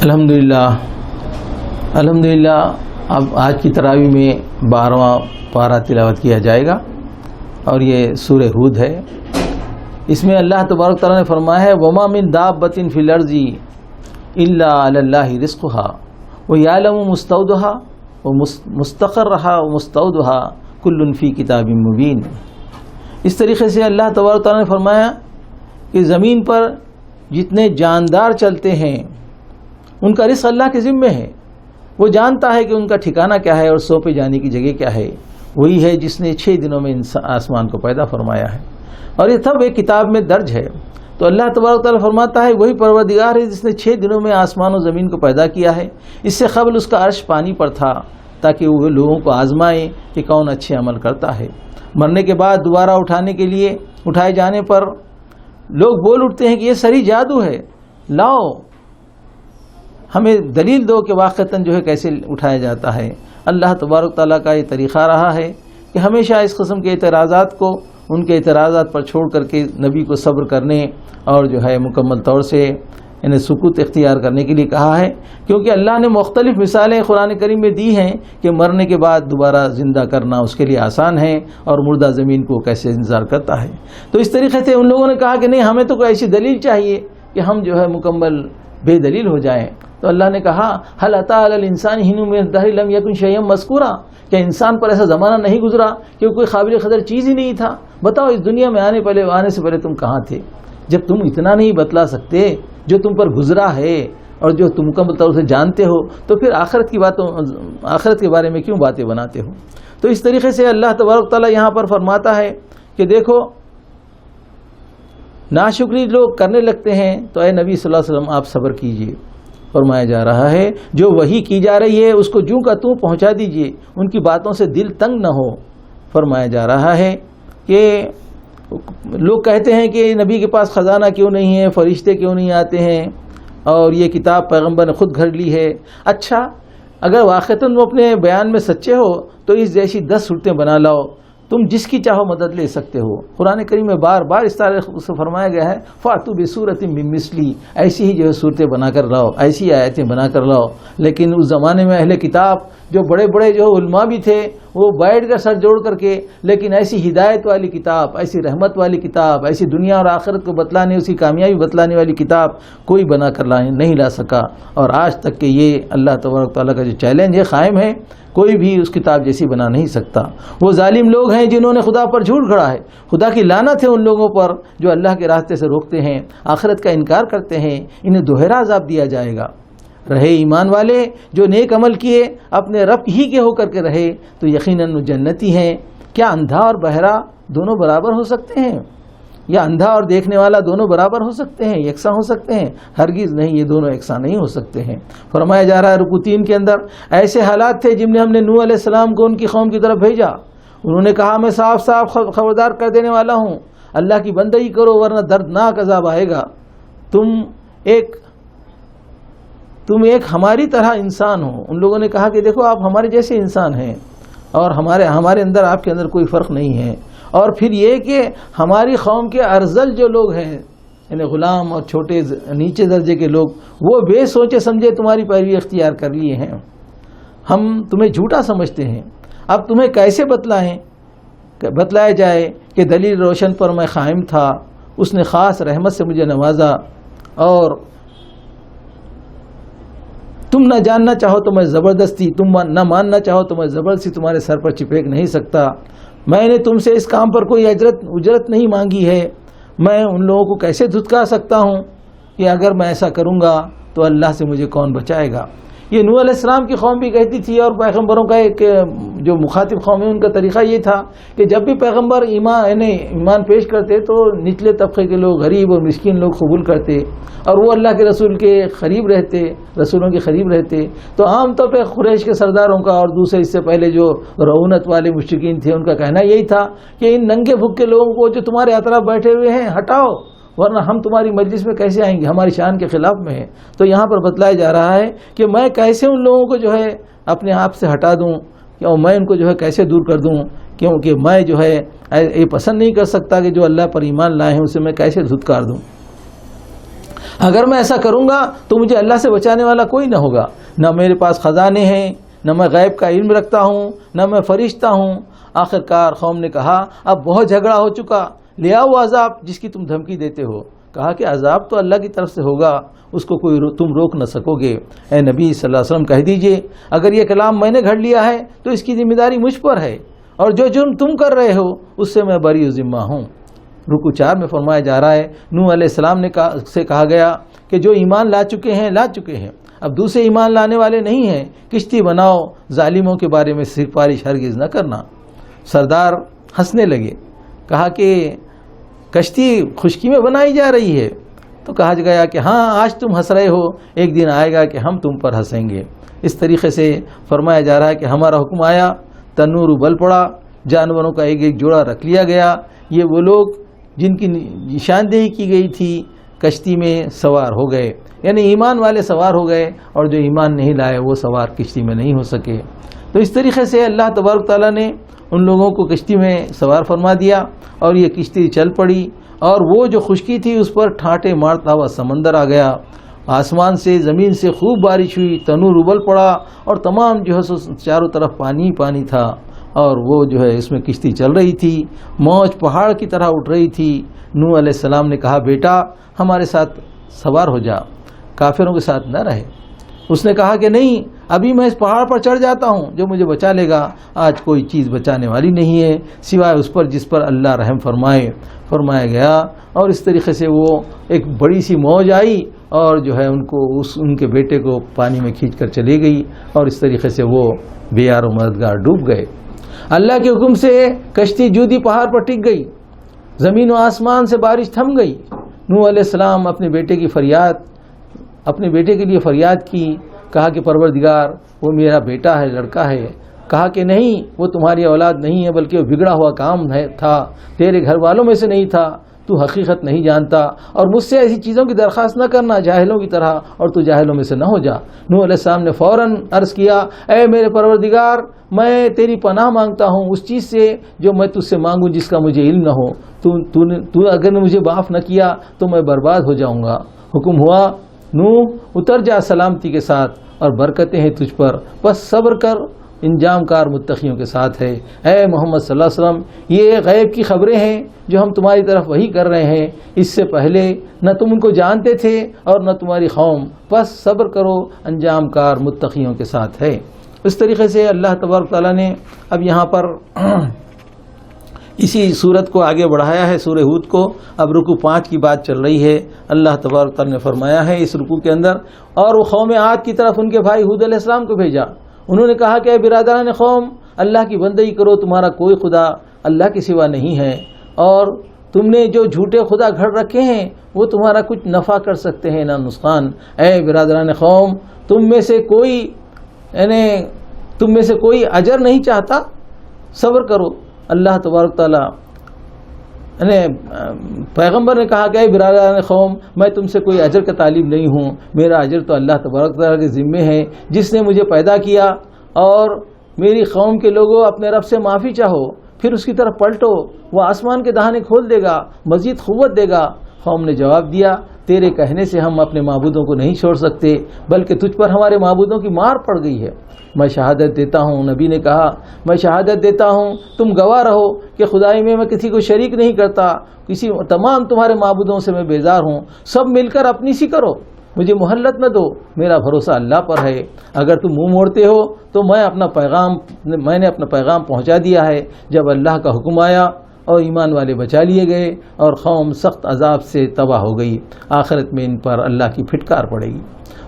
الحمدللہ اب آج کی تراویح میں 12واں پارہ تلاوت کیا جائے گا اور یہ سورہ ہود ہے۔ اس میں اللہ تبارک تعالیٰ نے فرمایا ہے وَمَا مِن دَابَّةٍ فِي الْأَرْضِ إِلَّا عَلَى اللَّهِ رِزْقُهَا وَيَعْلَمُ مُسْتَوْدَهَا وَمُسْتَقَرَّهَا وَمُسْتَوْدَهَا كُلٌّ فِي كِتَابٍ مُبِينٍ۔ اس طریقے سے اللہ تبارک تعالیٰ نے فرمایا کہ زمین پر جتنے جاندار چلتے ہیں ان کا رزق اللہ کے ذمے ہے، وہ جانتا ہے کہ ان کا ٹھکانہ کیا ہے اور سونپے جانے کی جگہ کیا ہے۔ وہی ہے جس نے 6 دنوں میں آسمان کو پیدا فرمایا ہے اور یہ سب ایک کتاب میں درج ہے۔ تو اللہ تبارک تعالیٰ فرماتا ہے وہی پروردگار ہے جس نے 6 دنوں میں آسمان و زمین کو پیدا کیا ہے۔ اس سے قبل اس کا عرش پانی پر تھا تاکہ وہ لوگوں کو آزمائے کہ کون اچھے عمل کرتا ہے۔ مرنے کے بعد دوبارہ اٹھانے کے لیے اٹھائے جانے پر لوگ بول اٹھتے ہیں کہ یہ سری جادو ہے، لاؤ ہمیں دلیل دو کہ واقعتاً جو ہے کیسے اٹھایا جاتا ہے۔ اللہ تبارک تعالیٰ کا یہ طریقہ رہا ہے کہ ہمیشہ اس قسم کے اعتراضات کو ان کے اعتراضات پر چھوڑ کر کے نبی کو صبر کرنے اور جو ہے مکمل طور سے انہیں سکوت اختیار کرنے کے لیے کہا ہے، کیونکہ اللہ نے مختلف مثالیں قرآن کریم میں دی ہیں کہ مرنے کے بعد دوبارہ زندہ کرنا اس کے لیے آسان ہے اور مردہ زمین کو کیسے انتظار کرتا ہے۔ تو اس طریقے سے ان لوگوں نے کہا کہ نہیں، ہمیں تو کوئی ایسی دلیل چاہیے کہ ہم جو ہے مکمل بے دلیل ہو جائیں۔ تو اللہ نے کہا هل اتى على الانسان حين من الدهر لم يكن شيئا مذكورا، کیا انسان پر ایسا زمانہ نہیں گزرا کہ کوئی قابل قدر چیز ہی نہیں تھا؟ بتاؤ اس دنیا میں آنے سے پہلے تم کہاں تھے؟ جب تم اتنا نہیں بتلا سکتے جو تم پر گزرا ہے اور جو تم مکمل طور سے جانتے ہو، تو پھر آخرت کے بارے میں کیوں باتیں بناتے ہو؟ تو اس طریقے سے اللہ تبارک تعالیٰ یہاں پر فرماتا ہے کہ دیکھو ناشکری لوگ کرنے لگتے ہیں تو اے نبی صلی اللہ علیہ وسلم آپ صبر کیجئے۔ فرمایا جا رہا ہے جو وحی کی جا رہی ہے اس کو جوں کا توں پہنچا دیجئے، ان کی باتوں سے دل تنگ نہ ہو۔ فرمایا جا رہا ہے کہ لوگ کہتے ہیں کہ نبی کے پاس خزانہ کیوں نہیں ہے، فرشتے کیوں نہیں آتے ہیں، اور یہ کتاب پیغمبر نے خود گھڑ لی ہے۔ اچھا، اگر واقعتاً وہ اپنے بیان میں سچے ہو تو اس جیسی 10 صورتیں بنا لاؤ، تم جس کی چاہو مدد لے سکتے ہو۔ قرآن کریم میں بار بار اس طرح سے فرمایا گیا ہے فَأْتُوا بِسُورَةٍ مِّن مِّثْلِهِ، ایسی ہی جو ہے صورتیں بنا کر لاؤ، ایسی آیتیں بنا کر لاؤ۔ لیکن اس زمانے میں اہل کتاب جو بڑے بڑے جو علماء بھی تھے وہ بیٹھ کر سر جوڑ کر کے، لیکن ایسی ہدایت والی کتاب، ایسی رحمت والی کتاب، ایسی دنیا اور آخرت کو بتلانے، اس کی کامیابی بتلانے والی کتاب کوئی بنا کر نہیں لا سکا، اور آج تک کہ یہ اللہ تبارک تعالیٰ کا جو چیلنج ہے قائم ہے، کوئی بھی اس کتاب جیسی بنا نہیں سکتا۔ وہ ظالم لوگ ہیں جنہوں نے خدا پر جھوٹ گھڑا ہے، خدا کی لعنت ہے ان لوگوں پر جو اللہ کے راستے سے روکتے ہیں، آخرت کا انکار کرتے ہیں، انہیں دوہرا عذاب دیا جائے گا۔ رہے ایمان والے جو نیک عمل کیے، اپنے رب ہی کے ہو کر کے رہے، تو یقیناً جنتی ہیں۔ کیا اندھا اور بہرا دونوں برابر ہو سکتے ہیں؟ یا اندھا اور دیکھنے والا دونوں برابر ہو سکتے ہیں، یکساں ہو سکتے ہیں؟ ہرگز نہیں، یہ دونوں یکساں نہیں ہو سکتے ہیں۔ فرمایا جا رہا ہے رکوع 3 کے اندر ایسے حالات تھے جن میں ہم نے نوح علیہ السلام کو ان کی قوم کی طرف بھیجا، انہوں نے کہا میں صاف صاف خبردار کر دینے والا ہوں، اللہ کی بندگی کرو ورنہ دردناک عذاب آئے گا۔ تم ایک ہماری طرح انسان ہو۔ ان لوگوں نے کہا کہ دیکھو آپ ہمارے جیسے انسان ہیں اور ہمارے اندر آپ کے اندر کوئی فرق نہیں ہے، اور پھر یہ کہ ہماری قوم کے ارذل جو لوگ ہیں، یعنی غلام اور چھوٹے نیچے درجے کے لوگ، وہ بے سوچے سمجھے تمہاری پیروی اختیار کر لیے ہیں، ہم تمہیں جھوٹا سمجھتے ہیں۔ اب تمہیں کیسے بتلایا جائے کہ دلیل روشن پر میں قائم تھا، اس نے خاص رحمت سے مجھے نوازا، اور تم نہ جاننا چاہو تو میں زبردستی، تم نہ ماننا چاہو تو میں زبردستی تمہارے سر پر چپیک نہیں سکتا۔ میں نے تم سے اس کام پر کوئی اجرت نہیں مانگی ہے، میں ان لوگوں کو کیسے دھتکار سکتا ہوں کہ اگر میں ایسا کروں گا تو اللہ سے مجھے کون بچائے گا؟ یہ نوح علیہ السلام کی قوم بھی کہتی تھی، اور پیغمبروں کا ایک جو مخاطب قوم ہے ان کا طریقہ یہ تھا کہ جب بھی پیغمبر ایمان پیش کرتے تو نچلے طبقے کے لوگ، غریب اور مسکین لوگ قبول کرتے، اور وہ اللہ کے رسولوں کے قریب رہتے۔ تو عام طور پہ قریش کے سرداروں کا اور دوسرے اس سے پہلے جو رعونت والے مشرکین تھے ان کا کہنا یہی تھا کہ ان ننگے بھوکے لوگوں کو جو تمہارے اطراف بیٹھے ہوئے ہیں ہٹاؤ، ورنہ ہم تمہاری مجلس میں کیسے آئیں گے، ہماری شان کے خلاف میں ہے۔ تو یہاں پر بتلایا جا رہا ہے کہ میں کیسے ان لوگوں کو جو ہے اپنے آپ سے ہٹا دوں، اور میں ان کو جو ہے کیسے دور کر دوں، کیونکہ میں جو ہے یہ پسند نہیں کر سکتا کہ جو اللہ پر ایمان لائے ہیں اسے میں کیسے دھتکار دوں۔ اگر میں ایسا کروں گا تو مجھے اللہ سے بچانے والا کوئی نہ ہوگا، نہ میرے پاس خزانے ہیں، نہ میں غیب کا علم رکھتا ہوں، نہ میں فرشتہ ہوں۔ آخر کار قوم نے کہا اب بہت جھگڑا ہو چکا، لے آؤ عذاب جس کی تم دھمکی دیتے ہو۔ کہا کہ عذاب تو اللہ کی طرف سے ہوگا، اس کو کوئی تم روک نہ سکو گے۔ اے نبی صلی اللہ علیہ وسلم کہہ دیجئے اگر یہ کلام میں نے گھڑ لیا ہے تو اس کی ذمہ داری مجھ پر ہے، اور جو جرم تم کر رہے ہو اس سے میں بری و ذمہ ہوں۔ رکوع 4 میں فرمایا جا رہا ہے نوح علیہ السلام سے کہا گیا کہ جو ایمان لا چکے ہیں، اب دوسرے ایمان لانے والے نہیں ہیں، کشتی بناؤ، ظالموں کے بارے میں سفارش ہرگز نہ کرنا۔ سردار ہنسنے لگے، کہا کہ کشتی خشکی میں بنائی جا رہی ہے؟ تو کہا گیا کہ ہاں آج تم ہنس رہے ہو، ایک دن آئے گا کہ ہم تم پر ہنسیں گے۔ اس طریقے سے فرمایا جا رہا ہے کہ ہمارا حکم آیا، تنور ابل پڑا، جانوروں کا ایک ایک جوڑا رکھ لیا گیا۔ یہ وہ لوگ جن کی نشاندہی کی گئی تھی کشتی میں سوار ہو گئے، یعنی ایمان والے سوار ہو گئے، اور جو ایمان نہیں لائے وہ سوار کشتی میں نہیں ہو سکے۔ تو اس طریقے سے اللہ تبارک تعالیٰ نے ان لوگوں کو کشتی میں سوار فرما دیا، اور یہ کشتی چل پڑی، اور وہ جو خشکی تھی اس پر ٹھاٹے مارتا ہوا سمندر آ گیا۔ آسمان سے زمین سے خوب بارش ہوئی، تنور ابل پڑا، اور تمام جو ہے چاروں طرف پانی پانی تھا، اور وہ جو ہے اس میں کشتی چل رہی تھی، موج پہاڑ کی طرح اٹھ رہی تھی۔ نوح علیہ السلام نے کہا بیٹا ہمارے ساتھ سوار ہو جا، کافروں کے ساتھ نہ رہے۔ اس نے کہا کہ نہیں، ابھی میں اس پہاڑ پر چڑھ جاتا ہوں جو مجھے بچا لے گا۔ آج کوئی چیز بچانے والی نہیں ہے سوائے اس پر جس پر اللہ رحم فرمایا گیا۔ اور اس طریقے سے وہ ایک بڑی سی موج آئی، اور جو ہے ان کے بیٹے کو پانی میں کھینچ کر چلی گئی، اور اس طریقے سے وہ بے یار و مددگار ڈوب گئے۔ اللہ کے حکم سے کشتی جودی پہاڑ پر ٹک گئی، زمین و آسمان سے بارش تھم گئی۔ نوح علیہ السلام اپنے بیٹے کے لیے فریاد کی، کہا کہ پروردگار وہ میرا بیٹا ہے، لڑکا ہے۔ کہا کہ نہیں، وہ تمہاری اولاد نہیں ہے، بلکہ وہ بگڑا ہوا کام تھا، تیرے گھر والوں میں سے نہیں تھا، تو حقیقت نہیں جانتا، اور مجھ سے ایسی چیزوں کی درخواست نہ کرنا جاہلوں کی طرح، اور تو جاہلوں میں سے نہ ہو جا۔ نوح علیہ السلام نے فوراً عرض کیا اے میرے پروردگار میں تیری پناہ مانگتا ہوں اس چیز سے جو میں تجھ سے مانگوں جس کا مجھے علم نہ ہو۔ تو اگر نے مجھے معاف نہ کیا تو میں برباد ہو جاؤں گا۔ حکم ہوا نوح اتر جا سلامتی کے ساتھ، اور برکتیں ہیں تجھ پر، بس صبر کر، انجام کار متقیوں کے ساتھ ہے۔ اے محمد صلی اللہ علیہ وسلم یہ غیب کی خبریں ہیں جو ہم تمہاری طرف وحی کر رہے ہیں، اس سے پہلے نہ تم ان کو جانتے تھے اور نہ تمہاری قوم، بس صبر کرو، انجام کار متقیوں کے ساتھ ہے۔ اس طریقے سے اللہ تبارک تعالیٰ نے اب یہاں پر اسی صورت کو آگے بڑھایا ہے، سورہ ہود کو۔ اب رکوع 5 کی بات چل رہی ہے۔ اللہ تبارک تعالیٰ نے فرمایا ہے اس رکوع کے اندر، اور وہ قوم عاد کی طرف ان کے بھائی ہود علیہ السلام کو بھیجا۔ انہوں نے کہا کہ اے برادران قوم، اللہ کی بندگی کرو، تمہارا کوئی خدا اللہ کے سوا نہیں ہے، اور تم نے جو جھوٹے خدا گھڑ رکھے ہیں وہ تمہارا کچھ نفع کر سکتے ہیں نہ نقصان۔ اے برادران قوم، تم میں سے کوئی اجر نہیں چاہتا، صبر کرو۔ اللہ تبارک تعالیٰ پیغمبر نے کہا کہ اے برادران قوم، میں تم سے کوئی اجر کا طالب نہیں ہوں، میرا اجر تو اللہ تبارک تعالیٰ کے ذمے ہے جس نے مجھے پیدا کیا۔ اور میری قوم کے لوگوں اپنے رب سے معافی چاہو، پھر اس کی طرف پلٹو، وہ آسمان کے دہانے کھول دے گا، مزید قوت دے گا۔ قوم نے جواب دیا تیرے کہنے سے ہم اپنے معبودوں کو نہیں چھوڑ سکتے، بلکہ تجھ پر ہمارے معبودوں کی مار پڑ گئی ہے۔ میں شہادت دیتا ہوں، نبی نے کہا میں شہادت دیتا ہوں، تم گواہ رہو کہ خدائی میں کسی کو شریک نہیں کرتا، تمام تمہارے معبودوں سے میں بیزار ہوں، سب مل کر اپنی سی کرو، مجھے مہلت نہ دو، میرا بھروسہ اللہ پر ہے۔ اگر تم منہ موڑتے ہو تو میں نے اپنا پیغام پہنچا دیا ہے۔ جب اللہ کا حکم آیا اور ایمان والے بچا لیے گئے، اور قوم سخت عذاب سے تباہ ہو گئی، آخرت میں ان پر اللہ کی پھٹکار پڑے گی۔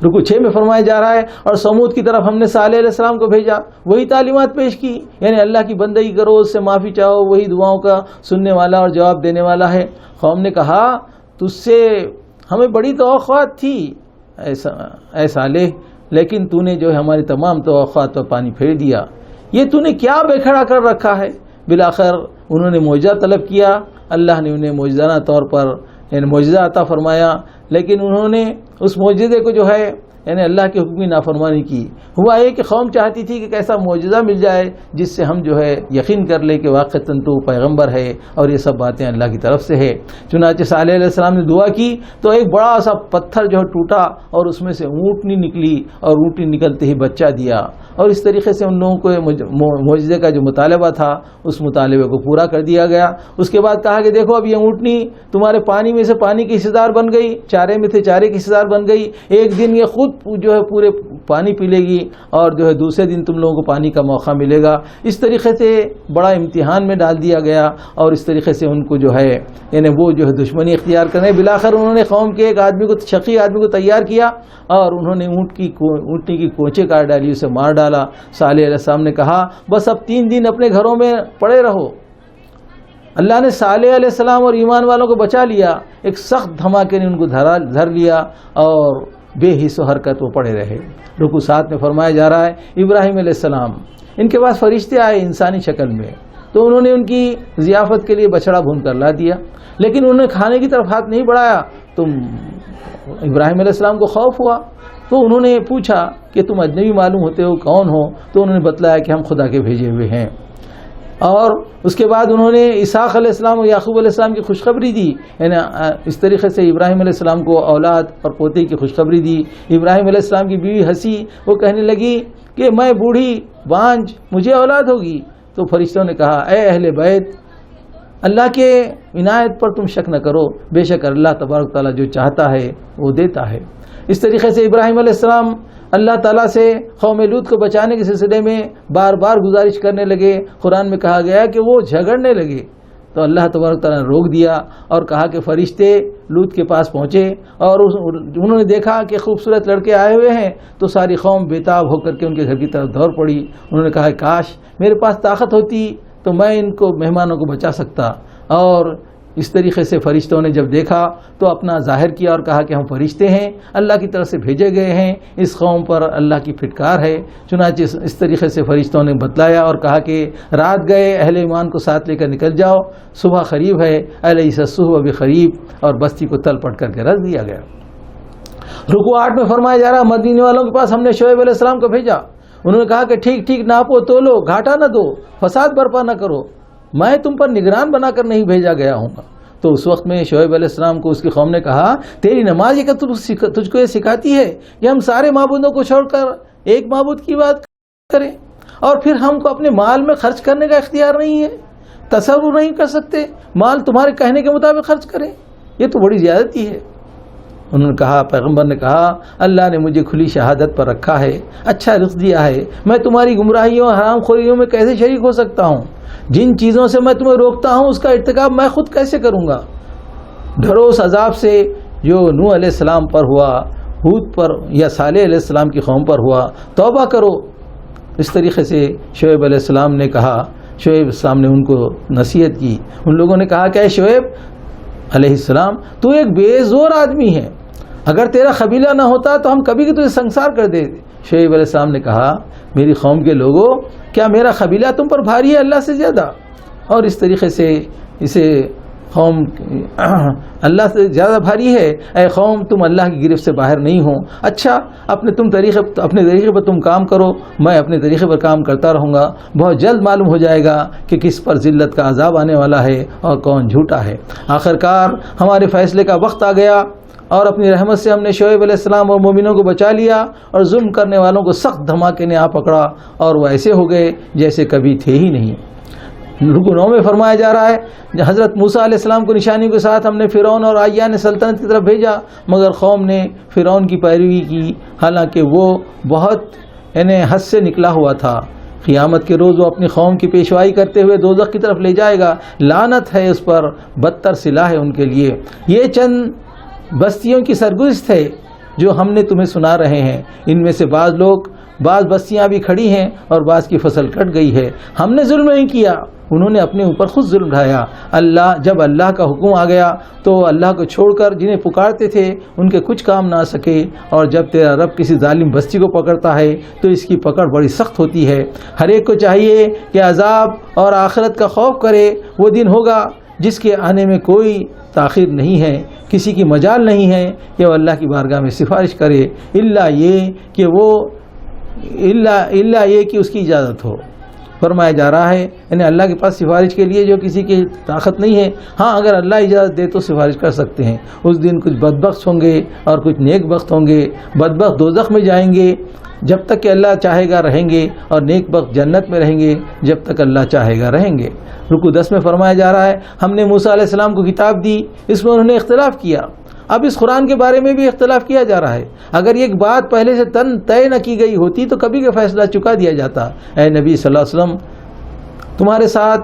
رکوع 6 میں فرمایا جا رہا ہے اور سمود کی طرف ہم نے صالح علیہ السلام کو بھیجا، وہی تعلیمات پیش کی، یعنی اللہ کی بندگی کرو، اس سے معافی چاہو، وہی دعاؤں کا سننے والا اور جواب دینے والا ہے۔ قوم نے کہا تجھ سے ہمیں بڑی توقعات تھی اے صالح، لیکن تو نے جو ہے ہماری تمام توقعات پر پانی پھیر دیا، یہ تو نے کیا بے کھڑا کر رکھا ہے۔ بالآخر انہوں نے معجزہ طلب کیا، اللہ نے انہیں معجزانہ طور پر معجزہ عطا فرمایا، لیکن انہوں نے اس معجزے کو جو ہے یعنی اللہ کے حکم کی نافرمانی کی. ہوا یہ کہ قوم چاہتی تھی کہ ایسا معجزہ مل جائے جس سے ہم جو ہے یقین کر لیں کہ واقعتاً تو پیغمبر ہے اور یہ سب باتیں اللہ کی طرف سے ہے. چنانچہ صالح علیہ السلام نے دعا کی تو ایک بڑا سا پتھر جو ہے ٹوٹا اور اس میں سے اونٹنی نکلی اور اونٹنی نکلتے ہی بچہ دیا. اور اس طریقے سے ان لوگوں کو معجزے کا جو مطالبہ تھا اس مطالبے کو پورا کر دیا گیا. اس کے بعد کہا کہ دیکھو اب یہ اونٹنی تمہارے پانی میں سے پانی کی حصہ دار بن گئی, چارے میں تھے چارے کی حصہ دار بن گئی. ایک دن یہ خود جو ہے پورے پانی پی لے گی اور جو ہے دوسرے دن تم لوگوں کو پانی کا موقع ملے گا. اس طریقے سے بڑا امتحان میں ڈال دیا گیا اور اس طریقے سے ان کو جو ہے یعنی وہ جو ہے دشمنی اختیار کرنے. بلاخر انہوں نے قوم کے ایک آدمی کو, شقی آدمی کو تیار کیا اور انہوں نے اونٹنی کی کوچے کاٹ ڈالی, اسے مار ڈالا. صالح علیہ السلام نے کہا بس اب 3 دن اپنے گھروں میں پڑے رہو. اللہ نے صالح علیہ السلام اور ایمان والوں کو بچا لیا. ایک سخت دھماکے نے ان کو دھر لیا اور بے حس و حرکت وہ پڑے رہے. رکوع 7 میں فرمایا جا رہا ہے ابراہیم علیہ السلام ان کے پاس فرشتے آئے انسانی شکل میں, تو انہوں نے ان کی ضیافت کے لیے بچڑا بھون کر لا دیا, لیکن انہوں نے کھانے کی طرف ہاتھ نہیں بڑھایا. تو ابراہیم علیہ السلام کو خوف ہوا تو انہوں نے پوچھا کہ تم اجنبی معلوم ہوتے ہو, کون ہو؟ تو انہوں نے بتلایا کہ ہم خدا کے بھیجے ہوئے ہیں. اور اس کے بعد انہوں نے اسحاق علیہ السلام اور یعقوب علیہ السلام کی خوشخبری دی. یعنی اس طریقے سے ابراہیم علیہ السلام کو اولاد اور پوتے کی خوشخبری دی. ابراہیم علیہ السلام کی بیوی ہنسی, وہ کہنے لگی کہ میں بوڑھی بانجھ, مجھے اولاد ہوگی. تو فرشتوں نے کہا اے اہل بیت, اللہ کے عنایت پر تم شک نہ کرو, بے شک اللہ تبارک تعالیٰ جو چاہتا ہے وہ دیتا ہے. اس طریقے سے ابراہیم علیہ السلام اللہ تعالیٰ سے قوم لوط کو بچانے کے سلسلے میں بار بار گزارش کرنے لگے. قرآن میں کہا گیا کہ وہ جھگڑنے لگے تو اللہ تبارک تعالیٰ نے روک دیا اور کہا کہ فرشتے لوط کے پاس پہنچے اور انہوں نے دیکھا کہ خوبصورت لڑکے آئے ہوئے ہیں تو ساری قوم بےتاب ہو کر کے ان کے گھر کی طرف دوڑ پڑی. انہوں نے کہا کاش میرے پاس طاقت ہوتی تو میں ان کو مہمانوں کو بچا سکتا. اور اس طریقے سے فرشتوں نے جب دیکھا تو اپنا ظاہر کیا اور کہا کہ ہم فرشتے ہیں, اللہ کی طرف سے بھیجے گئے ہیں, اس قوم پر اللہ کی پھٹکار ہے. چنانچہ اس طریقے سے فرشتوں نے بتلایا اور کہا کہ رات گئے اہل ایمان کو ساتھ لے کر نکل جاؤ, صبح قریب ہے, الیس الصبح بقریب, اور بستی کو تل پٹ کر کے رکھ دیا گیا. رکوع 8 میں فرمایا جا رہا مدینے والوں کے پاس ہم نے شعیب علیہ السلام کو بھیجا. انہوں نے کہا کہ ٹھیک ٹھیک ناپو تولو, گھاٹا نہ دو, فساد برپا نہ کرو, میں تم پر نگران بنا کر نہیں بھیجا گیا ہوں گا. تو اس وقت میں شعیب علیہ السلام کو اس کی قوم نے کہا تیری نماز یہ کہ تجھ کو یہ سکھاتی ہے کہ ہم سارے معبودوں کو چھوڑ کر ایک معبود کی بات کریں, اور پھر ہم کو اپنے مال میں خرچ کرنے کا اختیار نہیں ہے, تصور نہیں کر سکتے مال تمہارے کہنے کے مطابق خرچ کریں, یہ تو بڑی زیادتی ہے. انہوں نے کہا, پیغمبر نے کہا اللہ نے مجھے کھلی شہادت پر رکھا ہے, اچھا رزق دیا ہے, میں تمہاری گمراہیوں اور حرام خوریوں میں کیسے شریک ہو سکتا ہوں؟ جن چیزوں سے میں تمہیں روکتا ہوں اس کا ارتکاب میں خود کیسے کروں گا؟ ڈرو اس عذاب سے جو نوح علیہ السلام پر ہوا, ہود پر یا صالح علیہ السلام کی قوم پر ہوا, توبہ کرو. اس طریقے سے شعیب علیہ السلام نے کہا, شعیب السلام نے ان کو نصیحت کی. ان لوگوں نے کہا کہ اے شعیب علیہ السلام تو ایک بے زور آدمی ہے, اگر تیرا قبیلہ نہ ہوتا تو ہم کبھی کی تجھے سنسار کر دیتے. شعیب علیہ السلام نے کہا میری قوم کے لوگوں, کیا میرا قبیلہ تم پر بھاری ہے اللہ سے زیادہ؟ اور اس طریقے سے اسے قوم اللہ سے زیادہ بھاری ہے. اے قوم تم اللہ کی گرفت سے باہر نہیں ہو. اچھا اپنے طریقے پر تم کام کرو, میں اپنے طریقے پر کام کرتا رہوں گا. بہت جلد معلوم ہو جائے گا کہ کس پر ذلت کا عذاب آنے والا ہے اور کون جھوٹا ہے. آخرکار ہمارے فیصلے کا وقت آ گیا اور اپنی رحمت سے ہم نے شعیب علیہ السلام اور مومنوں کو بچا لیا اور ظلم کرنے والوں کو سخت دھماکے نے آ پکڑا اور وہ ایسے ہو گئے جیسے کبھی تھے ہی نہیں. رکوع 9 میں فرمایا جا رہا ہے حضرت موسیٰ علیہ السلام کو نشانیوں کے ساتھ ہم نے فرعون اور اعیان سلطنت کی طرف بھیجا, مگر قوم نے فرعون کی پیروی کی, حالانکہ وہ بہت حد سے نکلا ہوا تھا. قیامت کے روز وہ اپنی قوم کی پیشوائی کرتے ہوئے دوزخ کی طرف لے جائے گا. لعنت ہے اس پر, بدتر صلہ ہے ان کے لیے. یہ چند بستیوں کی سرگزشت ہے جو ہم نے تمہیں سنا رہے ہیں. ان میں سے بعض بستیاں بھی کھڑی ہیں اور بعض کی فصل کٹ گئی ہے. ہم نے ظلم نہیں کیا, انہوں نے اپنے اوپر خود ظلم ڈھایا. جب اللہ کا حکم آ گیا تو اللہ کو چھوڑ کر جنہیں پکارتے تھے ان کے کچھ کام نہ آ سکے. اور جب تیرا رب کسی ظالم بستی کو پکڑتا ہے تو اس کی پکڑ بڑی سخت ہوتی ہے. ہر ایک کو چاہیے کہ عذاب اور آخرت کا خوف کرے. وہ دن ہوگا جس کے آنے میں کوئی تاخیر نہیں ہے، کسی کی مجال نہیں ہے کہ وہ اللہ کی بارگاہ میں سفارش کرے، الا یہ کہ اس کی اجازت ہو۔ فرمایا جا رہا ہے یعنی اللہ کے پاس سفارش کے لیے جو کسی کی طاقت نہیں ہے، ہاں اگر اللہ اجازت دے تو سفارش کر سکتے ہیں۔ اس دن کچھ بدبخت ہوں گے اور کچھ نیک بخت ہوں گے۔ بدبخت دوزخ میں جائیں گے جب تک کہ اللہ چاہے گا رہیں گے، اور نیک بخت جنت میں رہیں گے جب تک اللہ چاہے گا رہیں گے۔ رکوع 10 میں فرمایا جا رہا ہے ہم نے موسیٰ علیہ السلام کو کتاب دی، اس میں انہوں نے اختلاف کیا۔ اب اس قرآن کے بارے میں بھی اختلاف کیا جا رہا ہے۔ اگر یہ بات پہلے سے طے نہ کی گئی ہوتی تو کبھی کا فیصلہ چکا دیا جاتا۔ اے نبی صلی اللہ علیہ وسلم، تمہارے ساتھ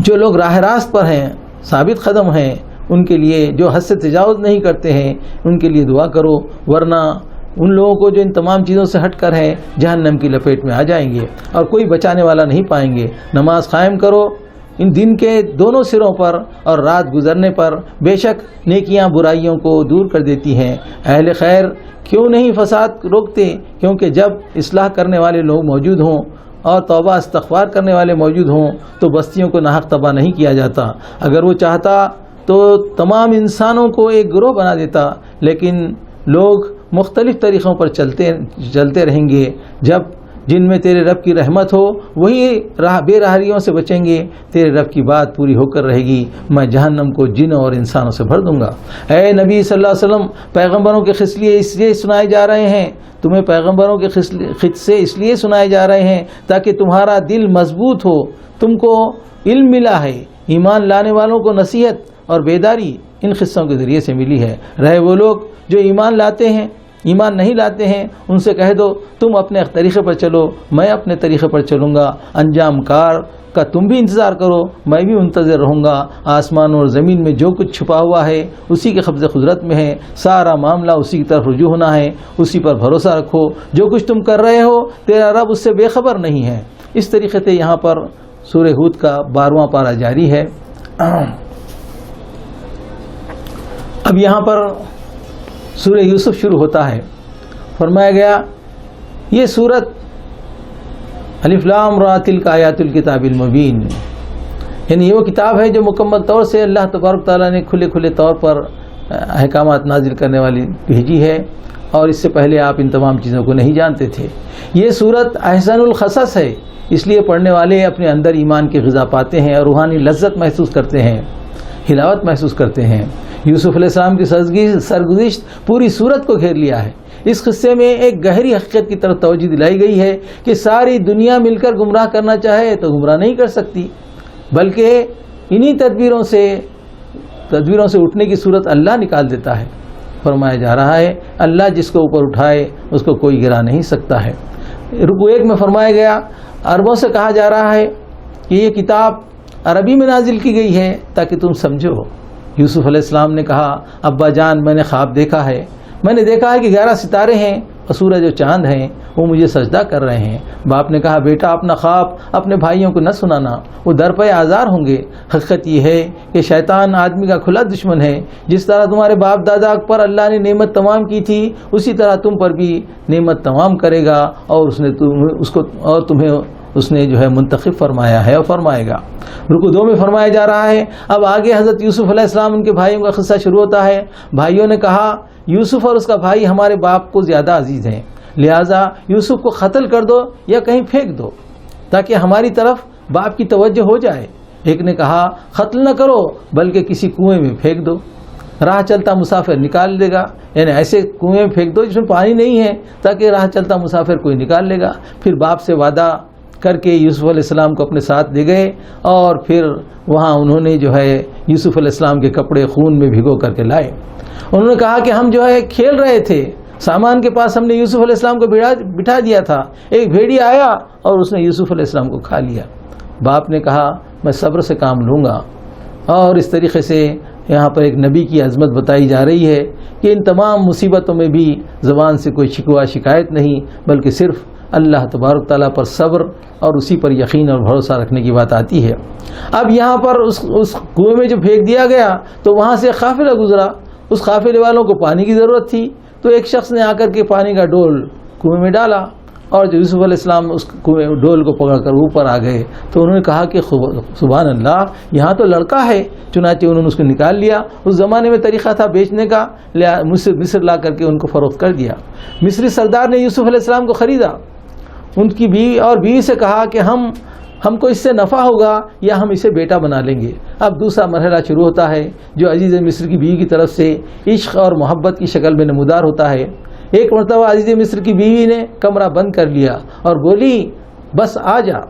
جو لوگ راہ راست پر ہیں، ثابت قدم ہیں، ان کے لیے جو حد سے تجاوز نہیں کرتے ہیں ان کے لیے دعا کرو، ورنہ ان لوگوں کو جو ان تمام چیزوں سے ہٹ کر ہیں جہنم کی لپیٹ میں آ جائیں گے اور کوئی بچانے والا نہیں پائیں گے۔ نماز قائم کرو ان دن کے دونوں سروں پر اور رات گزرنے پر، بے شک نیکیاں برائیوں کو دور کر دیتی ہیں۔ اہل خیر کیوں نہیں فساد روکتے؟ کیونکہ جب اصلاح کرنے والے لوگ موجود ہوں اور توبہ استغفار کرنے والے موجود ہوں تو بستیوں کو ناحق تباہ نہیں کیا جاتا۔ اگر وہ چاہتا تو تمام انسانوں کو ایک گروہ بنا دیتا، لیکن لوگ مختلف طریقوں پر چلتے رہیں گے۔ جن میں تیرے رب کی رحمت ہو وہی بے راہریوں سے بچیں گے۔ تیرے رب کی بات پوری ہو کر رہے گی، میں جہنم کو جنوں اور انسانوں سے بھر دوں گا۔ اے نبی صلی اللہ علیہ وسلم، پیغمبروں کے خصلے اس لیے سنائے جا رہے ہیں، تمہیں پیغمبروں کے خصے اس لیے سنائے جا رہے ہیں تاکہ تمہارا دل مضبوط ہو۔ تم کو علم ملا ہے، ایمان لانے والوں کو نصیحت اور بیداری ان قصوں کے ذریعے سے ملی ہے۔ رہے وہ لوگ جو ایمان نہیں لاتے ہیں ان سے کہہ دو تم اپنے طریقے پر چلو، میں اپنے طریقے پر چلوں گا۔ انجام کار کا تم بھی انتظار کرو، میں بھی منتظر رہوں گا۔ آسمان اور زمین میں جو کچھ چھپا ہوا ہے اسی کے قبض قدرت میں ہے، سارا معاملہ اسی کی طرف رجوع ہونا ہے، اسی پر بھروسہ رکھو۔ جو کچھ تم کر رہے ہو تیرا رب اس سے بے خبر نہیں ہے۔ اس طریقے سے یہاں پر سورہ ہود کا 12واں پارہ جاری ہے۔ اب یہاں پر سورہ یوسف شروع ہوتا ہے۔ فرمایا گیا یہ سورت الف لام را تلک آیات الکتاب المبین، یعنی یہ وہ کتاب ہے جو مکمل طور سے اللہ تبارک تعالیٰ نے کھلے طور پر احکامات نازل کرنے والی بھیجی ہے، اور اس سے پہلے آپ ان تمام چیزوں کو نہیں جانتے تھے۔ یہ سورت احسن القصص ہے، اس لیے پڑھنے والے اپنے اندر ایمان کی غذا پاتے ہیں اور روحانی لذت محسوس کرتے ہیں، حلاوت محسوس کرتے ہیں۔ یوسف علیہ السلام کی سرگزشت پوری سورت کو گھیر لیا ہے۔ اس قصے میں ایک گہری حقیقت کی طرف توجہ دلائی گئی ہے کہ ساری دنیا مل کر گمراہ کرنا چاہے تو گمراہ نہیں کر سکتی، بلکہ انہی تدبیروں سے اٹھنے کی صورت اللہ نکال دیتا ہے۔ فرمایا جا رہا ہے اللہ جس کو اوپر اٹھائے اس کو کوئی گرا نہیں سکتا ہے۔ رکوع 1 میں فرمایا گیا عربوں سے کہا جا رہا ہے کہ یہ کتاب عربی میں نازل کی گئی ہے تاکہ تم سمجھو۔ یوسف علیہ السلام نے کہا ابا جان میں نے خواب دیکھا ہے، میں نے دیکھا ہے کہ 11 ستارے ہیں اور سورج و چاند ہیں، وہ مجھے سجدہ کر رہے ہیں۔ باپ نے کہا بیٹا اپنا خواب اپنے بھائیوں کو نہ سنانا، وہ درپے آزار ہوں گے۔ حقیقت یہ ہے کہ شیطان آدمی کا کھلا دشمن ہے، جس طرح تمہارے باپ دادا پر اللہ نے نعمت تمام کی تھی اسی طرح تم پر بھی نعمت تمام کرے گا، اور تمہیں اس نے جو ہے منتخب فرمایا ہے اور فرمائے گا۔ رکوع 2 میں فرمایا جا رہا ہے اب آگے حضرت یوسف علیہ السلام ان کے بھائیوں کا قصہ شروع ہوتا ہے۔ بھائیوں نے کہا یوسف اور اس کا بھائی ہمارے باپ کو زیادہ عزیز ہیں، لہٰذا یوسف کو قتل کر دو یا کہیں پھینک دو تاکہ ہماری طرف باپ کی توجہ ہو جائے۔ ایک نے کہا قتل نہ کرو بلکہ کسی کنویں میں پھینک دو، راہ چلتا مسافر نکال لے گا، یعنی ایسے کنویں میں پھینک دو جس میں پانی نہیں ہے تاکہ راہ چلتا مسافر کوئی نکال لے گا۔ پھر باپ سے وعدہ کر کے یوسف علیہ السلام کو اپنے ساتھ لے گئے، اور پھر وہاں انہوں نے جو ہے یوسف علیہ السلام کے کپڑے خون میں بھگو کر کے لائے۔ انہوں نے کہا کہ ہم جو ہے کھیل رہے تھے، سامان کے پاس ہم نے یوسف علیہ السلام کو بٹھا دیا تھا، ایک بھیڑیا آیا اور اس نے یوسف علیہ السلام کو کھا لیا۔ باپ نے کہا میں صبر سے کام لوں گا۔ اور اس طریقے سے یہاں پر ایک نبی کی عظمت بتائی جا رہی ہے کہ ان تمام مصیبتوں میں بھی زبان سے کوئی شکوہ شکایت نہیں، بلکہ صرف اللہ تبارک تعالیٰ پر صبر اور اسی پر یقین اور بھروسہ رکھنے کی بات آتی ہے۔ اب یہاں پر اس کنویں میں جو پھینک دیا گیا تو وہاں سے قافلہ گزرا، اس قافلے والوں کو پانی کی ضرورت تھی، تو ایک شخص نے آ کر کے پانی کا ڈول کنویں میں ڈالا، اور جب یوسف علیہ السلام اس ڈول کو پکڑ کر اوپر آ گئے تو انہوں نے کہا کہ سبحان اللہ، یہاں تو لڑکا ہے. چنانچہ انہوں نے اس کو نکال لیا. اس زمانے میں طریقہ تھا بیچنے کا، مصر لا کر کے ان کو فروخت کر دیا. مصری سردار نے یوسف علیہ السلام کو خریدا. ان کی بیوی اور بیوی سے کہا کہ ہم کو اس سے نفع ہوگا یا ہم اسے بیٹا بنا لیں گے. اب دوسرا مرحلہ شروع ہوتا ہے جو عزیز مصر کی بیوی کی طرف سے عشق اور محبت کی شکل میں نمودار ہوتا ہے. ایک مرتبہ عزیز مصر کی بیوی نے کمرہ بند کر لیا اور بولی بس آ جا.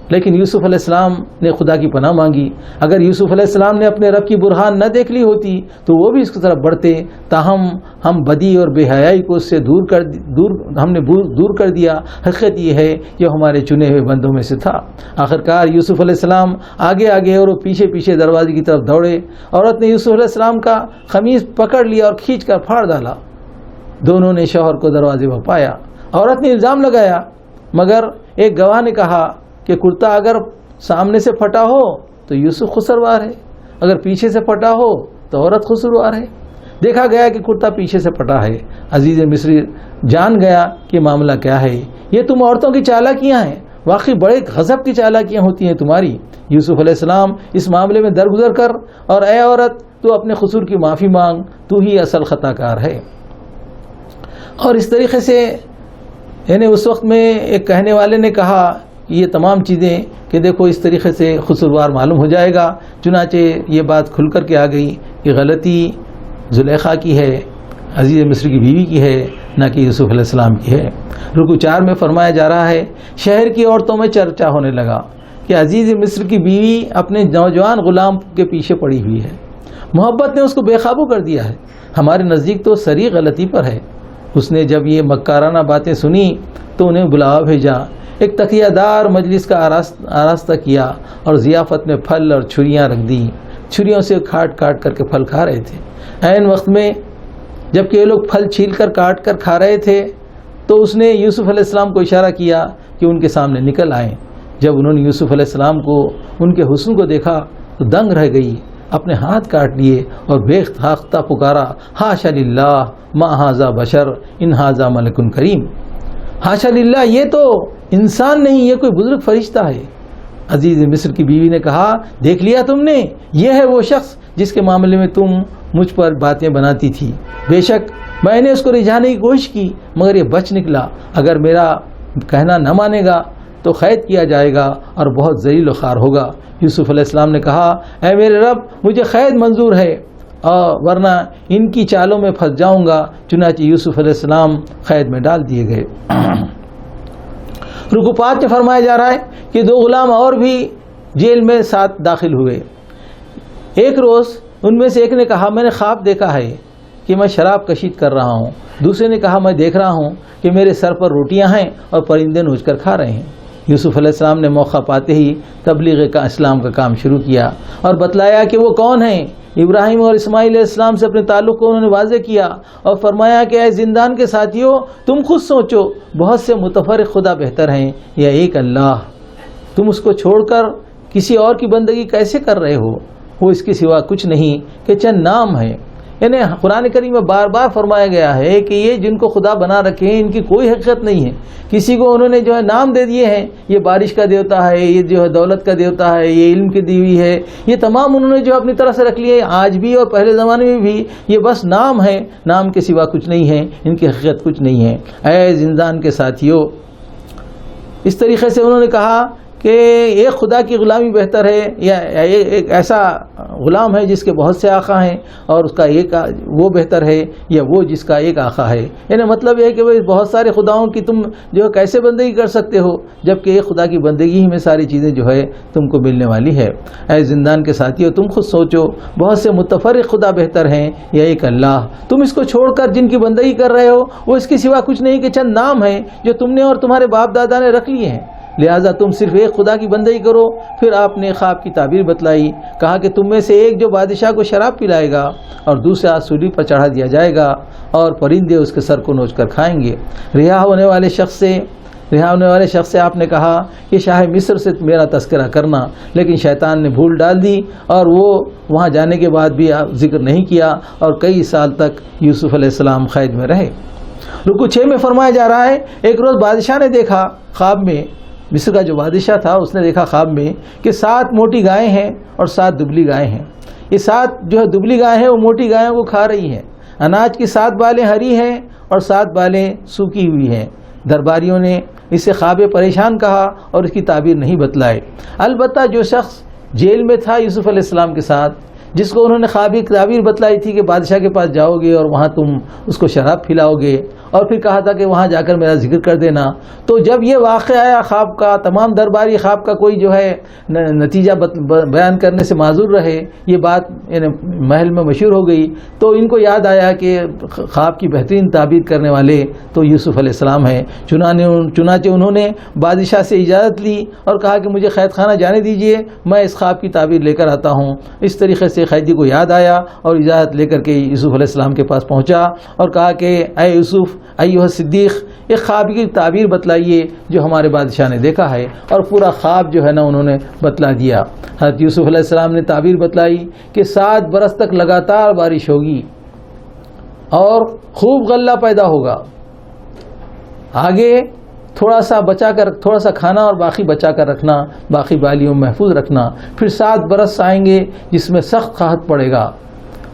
لیکن یوسف علیہ السلام نے خدا کی پناہ مانگی. اگر یوسف علیہ السلام نے اپنے رب کی برہان نہ دیکھ لی ہوتی تو وہ بھی اس کی طرف بڑھتے. تاہم ہم بدی اور بے حیائی کو اس سے دور کر دیا. حقیقت یہ ہے کہ ہمارے چنے ہوئے بندوں میں سے تھا. آخرکار یوسف علیہ السلام آگے اور وہ پیچھے پیچھے دروازے کی طرف دوڑے. عورت نے یوسف علیہ السلام کا قمیص پکڑ لیا اور کھینچ کر پھاڑ ڈالا. دونوں نے شوہر کو دروازے پر پایا. عورت نے الزام لگایا، مگر ایک گواہ نے کہا کہ کرتا اگر سامنے سے پھٹا ہو تو یوسف قصوروار ہے، اگر پیچھے سے پھٹا ہو تو عورت قصوروار ہے. دیکھا گیا کہ کرتا پیچھے سے پھٹا ہے. عزیز مصری جان گیا کہ معاملہ کیا ہے. یہ تم عورتوں کی چالاکیاں ہیں، واقعی بڑے غضب کی چالاکیاں ہوتی ہیں تمہاری. یوسف علیہ السلام اس معاملے میں درگزر کر اور اے عورت تو اپنے قصور کی معافی مانگ، تو ہی اصل خطا کار ہے. اور اس طریقے سے یعنی اس وقت میں ایک کہنے والے نے کہا یہ تمام چیزیں کہ دیکھو اس طریقے سے قصوروار معلوم ہو جائے گا. چنانچہ یہ بات کھل کر کے آ گئی کہ غلطی زلیخا کی ہے، عزیز مصر کی بیوی کی ہے، نہ کہ یوسف علیہ السلام کی ہے. رکوع 4 میں فرمایا جا رہا ہے شہر کی عورتوں میں چرچا ہونے لگا کہ عزیز مصر کی بیوی اپنے نوجوان غلام کے پیچھے پڑی ہوئی ہے. محبت نے اس کو بے قابو کر دیا ہے. ہمارے نزدیک تو سری غلطی پر ہے. اس نے جب یہ مکارانہ باتیں سنی تو انہیں بلاوا بھیجا. ایک تکیہ دار مجلس کا آراستہ کیا اور ضیافت میں پھل اور چھریاں رکھ دی. چھریوں سے کاٹ کر کے پھل کھا رہے تھے. عین وقت میں جب کہ یہ لوگ پھل چھیل کر کاٹ کر کھا رہے تھے تو اس نے یوسف علیہ السلام کو اشارہ کیا کہ ان کے سامنے نکل آئیں. جب انہوں نے یوسف علیہ السلام کو ان کے حسن کو دیکھا تو دنگ رہ گئی. اپنے ہاتھ کاٹ لیے اور بے اختاختہ پکارا حاشا للہ ما ھذا بشر ان ھذا ملک کریم. حاشا للہ، یہ تو انسان نہیں، یہ کوئی بزرگ فرشتہ ہے. عزیز مصر کی بیوی نے کہا دیکھ لیا تم نے، یہ ہے وہ شخص جس کے معاملے میں تم مجھ پر باتیں بناتی تھی. بے شک میں نے اس کو رجھانے کی کوشش کی مگر یہ بچ نکلا. اگر میرا کہنا نہ مانے گا تو قید کیا جائے گا اور بہت ذلیل و خوار ہوگا. یوسف علیہ السلام نے کہا اے میرے رب مجھے قید منظور ہے ورنہ ان کی چالوں میں پھنس جاؤں گا. چنانچہ یوسف علیہ السلام قید میں ڈال دیے گئے. رکوع 5 میں فرمایا جا رہا ہے کہ 2 غلام اور بھی جیل میں ساتھ داخل ہوئے. ایک روز ان میں سے ایک نے کہا میں نے خواب دیکھا ہے کہ میں شراب کشید کر رہا ہوں. دوسرے نے کہا میں دیکھ رہا ہوں کہ میرے سر پر روٹیاں ہیں اور پرندے نوچ کر کھا رہے ہیں. یوسف علیہ السلام نے موقع پاتے ہی تبلیغ کا اسلام کا کام شروع کیا اور بتلایا کہ وہ کون ہیں. ابراہیم اور اسماعیل علیہ السلام سے اپنے تعلق کو انہوں نے واضح کیا اور فرمایا کہ اے زندان کے ساتھیوں تم خود سوچو بہت سے متفرق خدا بہتر ہیں یا ایک اللہ. تم اس کو چھوڑ کر کسی اور کی بندگی کیسے کر رہے ہو؟ وہ اس کے سوا کچھ نہیں کہ چند نام ہیں. یعنی قرآن کریم میں بار بار فرمایا گیا ہے کہ یہ جن کو خدا بنا رکھے ہیں ان کی کوئی حقیقت نہیں ہے. کسی کو انہوں نے جو ہے نام دے دیے ہیں، یہ بارش کا دیوتا ہے، یہ جو ہے دولت کا دیوتا ہے، یہ علم کی دیوی ہے. یہ تمام انہوں نے جو اپنی طرح سے رکھ لیے آج بھی اور پہلے زمانے میں بھی. یہ بس نام ہے، نام کے سوا کچھ نہیں ہے، ان کی حقیقت کچھ نہیں ہے. اے زندان کے ساتھیوں، اس طریقے سے انہوں نے کہا کہ ایک خدا کی غلامی بہتر ہے یا ایک ایسا غلام ہے جس کے بہت سے آقا ہیں اور اس کا ایک وہ بہتر ہے یا وہ جس کا ایک آقا ہے. یعنی مطلب یہ ہے کہ وہ بہت سارے خداؤں کی تم جو کیسے بندگی کر سکتے ہو جبکہ ایک خدا کی بندگی ہی میں ساری چیزیں جو ہے تم کو ملنے والی ہے. اے زندان کے ساتھیوں تم خود سوچو بہت سے متفرق خدا بہتر ہیں یا ایک اللہ. تم اس کو چھوڑ کر جن کی بندگی کر رہے ہو وہ اس کے سوا کچھ نہیں کہ چند نام ہیں جو تم نے اور تمہارے باپ دادا نے رکھ لیے ہیں. لہٰذا تم صرف ایک خدا کی بندگی کرو. پھر آپ نے خواب کی تعبیر بتلائی. کہا کہ تم میں سے ایک جو بادشاہ کو شراب پلائے گا اور دوسرا سولی پر چڑھا دیا جائے گا اور پرندے اس کے سر کو نوچ کر کھائیں گے. رہا ہونے والے شخص سے آپ نے کہا کہ شاہ مصر سے میرا تذکرہ کرنا، لیکن شیطان نے بھول ڈال دی اور وہ وہاں جانے کے بعد بھی ذکر نہیں کیا اور کئی سال تک یوسف علیہ السلام قید میں رہے. رکوع 6 میں فرمایا جا رہا ہے ایک روز بادشاہ نے دیکھا خواب میں، مصر کا جو بادشاہ تھا اس نے دیکھا خواب میں کہ 7 موٹی گائیں ہیں اور 7 دبلی گائیں ہیں. یہ 7 جو ہے دبلی گائیں ہیں وہ موٹی گایوں کو کھا رہی ہیں. اناج کی 7 بالیں ہری ہیں اور 7 بالیں سوکھی ہوئی ہیں. درباریوں نے اسے خواب پریشان کہا اور اس کی تعبیر نہیں بتلائے. البتہ جو شخص جیل میں تھا یوسف علیہ السلام کے ساتھ، جس کو انہوں نے خوابی تعبیر بتلائی تھی کہ بادشاہ کے پاس جاؤ گے اور وہاں تم اس کو شراب پلاؤ گے اور پھر کہا تھا کہ وہاں جا کر میرا ذکر کر دینا، تو جب یہ واقعہ آیا خواب کا، تمام درباری خواب کا کوئی جو ہے نتیجہ بیان کرنے سے معذور رہے، یہ بات یعنی محل میں مشہور ہو گئی. تو ان کو یاد آیا کہ خواب کی بہترین تعبیر کرنے والے تو یوسف علیہ السلام ہیں. چنانچہ انہوں نے بادشاہ سے اجازت لی اور کہا کہ مجھے قید خانہ جانے دیجئے، میں اس خواب کی تعبیر لے کر آتا ہوں. اس طریقے سے قیدی کو یاد آیا اور اجازت لے کر کے یوسف علیہ السلام کے پاس پہنچا اور کہا کہ اے یوسف، ایھا صدیق، ایک خواب کی تعبیر بتلائیے جو ہمارے بادشاہ نے دیکھا ہے. اور پورا خواب جو ہے نا انہوں نے بتلا دیا. حضرت یوسف علیہ السلام نے تعبیر بتلائی کہ 7 برس تک لگاتار بارش ہوگی اور خوب غلہ پیدا ہوگا. آگے تھوڑا سا کھانا اور باقی بچا کر رکھنا، باقی بالیوں محفوظ رکھنا. پھر 7 برس آئیں گے جس میں سخت قحط پڑے گا،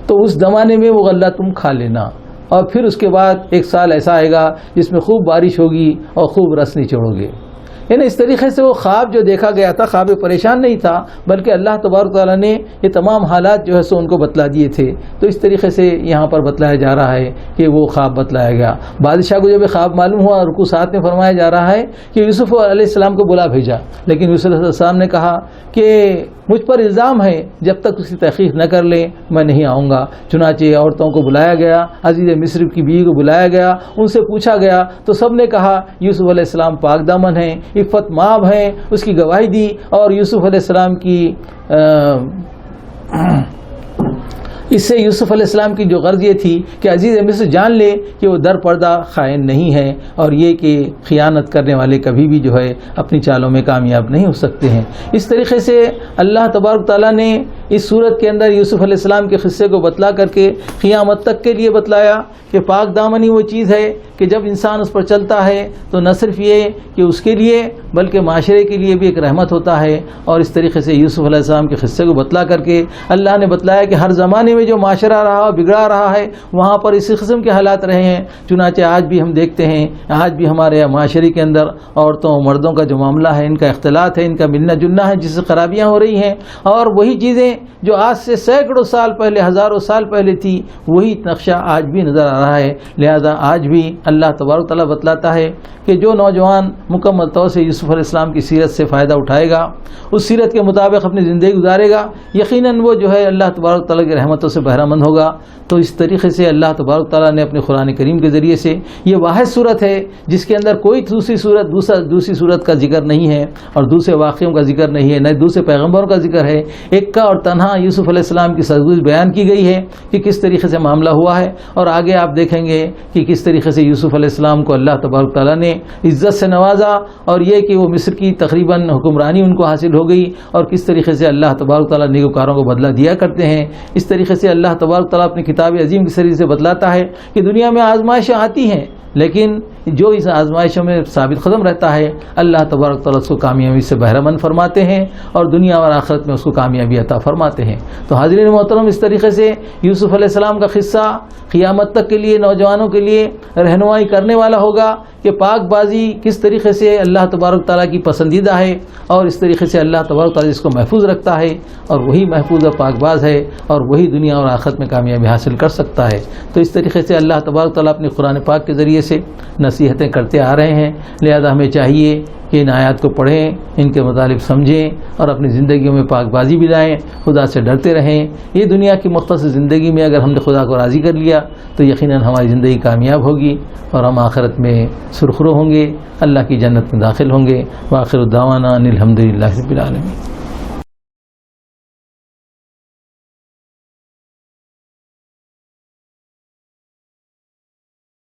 تو اس زمانے میں وہ غلہ تم کھا لینا. اور پھر اس کے بعد 1 سال ایسا آئے گا جس میں خوب بارش ہوگی اور خوب رس نچوڑو گے. یعنی اس طریقے سے وہ خواب جو دیکھا گیا تھا خواب پریشان نہیں تھا، بلکہ اللہ تبارک تعالیٰ نے یہ تمام حالات جو ہے سو ان کو بتلا دیے تھے. تو اس طریقے سے یہاں پر بتلایا جا رہا ہے کہ وہ خواب بتلایا گیا. بادشاہ کو جب یہ خواب معلوم ہوا، رکوع 7 میں فرمایا جا رہا ہے کہ یوسف علیہ السلام کو بلا بھیجا، لیکن یوسف علیہ السلام نے کہا کہ مجھ پر الزام ہے، جب تک اس کی تحقیق نہ کر لیں میں نہیں آؤں گا. چنانچہ عورتوں کو بلایا گیا، عزیز مصر کی بیوی کو بلایا گیا، ان سے پوچھا گیا تو سب نے کہا یوسف علیہ السلام پاک دامن ہیں، عفت مآب ہیں، اس کی گواہی دی. اور یوسف علیہ السلام کی اس سے یوسف علیہ السلام کی جو غرض یہ تھی کہ عزیز مصر جان لے کہ وہ در پردہ خائن نہیں ہے، اور یہ کہ خیانت کرنے والے کبھی بھی جو ہے اپنی چالوں میں کامیاب نہیں ہو سکتے ہیں. اس طریقے سے اللہ تبارک تعالیٰ نے اس صورت کے اندر یوسف علیہ السلام کے قصے کو بتلا کر کے قیامت تک کے لیے بتلایا کہ پاک دامنی وہ چیز ہے کہ جب انسان اس پر چلتا ہے تو نہ صرف یہ کہ اس کے لیے بلکہ معاشرے کے لیے بھی ایک رحمت ہوتا ہے. اور اس طریقے سے یوسف علیہ السلام کے قصے کو بتلا کر کے اللہ نے بتلایا کہ ہر زمانے میں جو معاشرہ رہا بگڑا رہا ہے وہاں پر اسی قسم کے حالات رہے ہیں. چنانچہ آج بھی ہم دیکھتے ہیں، آج بھی ہمارے معاشرے کے اندر عورتوں اور مردوں کا جو معاملہ ہے، ان کا اختلاط ہے، ان کا ملنا جلنا ہے، جس سے خرابیاں ہو رہی ہیں. اور وہی چیزیں جو آج سے سینکڑوں سال پہلے، ہزاروں سال پہلے تھی، وہی نقشہ آج بھی نظر آ رہا ہے. لہذا آج بھی اللہ تبارک تعالیٰ بتلاتا ہے کہ جو نوجوان مکمل طور سے یوسف علیہ السلام کی سیرت سے فائدہ اٹھائے گا، اس سیرت کے مطابق اپنی زندگی گزارے گا، یقیناً وہ جو ہے اللہ تبارک تعالیٰ کی رحمتوں سے بہرہ مند ہوگا. تو اس طریقے سے اللہ تبارک تعالیٰ نے اپنے قرآن کریم کے ذریعے سے یہ واحد صورت ہے جس کے اندر کوئی دوسری صورت کا ذکر نہیں ہے اور دوسرے واقعوں کا ذکر نہیں ہے، نہ دوسرے پیغمبروں کا ذکر ہے. ایک کا اور تنہا یوسف علیہ السلام کی سرگوش بیان کی گئی ہے کہ کس طریقے سے معاملہ ہوا ہے. اور آگے آپ دیکھیں گے کہ کس طریقے سے یوسف علیہ السلام کو اللہ تبارک تعالیٰ نے عزت سے نوازا، اور یہ کہ وہ مصر کی تقریباً حکمرانی ان کو حاصل ہو گئی، اور کس طریقے سے اللہ تبارک تعالیٰ نیکوکاروں کو بدلہ دیا کرتے ہیں. اس طریقے سے اللہ تبارک تعالیٰ اپنی کتاب عظیم کے ذریعے سے بتلاتا ہے کہ دنیا میں آزمائشیں آتی ہیں، لیکن جو اس آزمائشوں میں ثابت قدم رہتا ہے اللہ تبارک تعالیٰ اس کو کامیابی سے بہرہ مند فرماتے ہیں اور دنیا اور آخرت میں اس کو کامیابی عطا فرماتے ہیں. تو حاضرین محترم، اس طریقے سے یوسف علیہ السلام کا قصہ قیامت تک کے لیے نوجوانوں کے لیے رہنمائی کرنے والا ہوگا کہ پاک بازی کس طریقے سے اللہ تبارک تعالیٰ کی پسندیدہ ہے، اور اس طریقے سے اللہ تبارک تعالیٰ اس کو محفوظ رکھتا ہے، اور وہی محفوظ و پاک باز ہے، اور وہی دنیا اور آخرت میں کامیابی حاصل کر سکتا ہے. تو اس طریقے سے اللہ تبارک تعالیٰ اپنی قرآن پاک کے ذریعے سے نصیحتیں کرتے آ رہے ہیں. لہذا ہمیں چاہیے کہ ان آیات کو پڑھیں، ان کے مطالب سمجھیں اور اپنی زندگیوں میں پاک بازی بھی لائیں، خدا سے ڈرتے رہیں. یہ دنیا کی مختصر زندگی میں اگر ہم نے خدا کو راضی کر لیا تو یقیناً ہماری زندگی کامیاب ہوگی اور ہم آخرت میں سرخرو ہوں گے، اللہ کی جنت میں داخل ہوں گے. وآخر دعوانا ان الحمد للہ رب العالمین.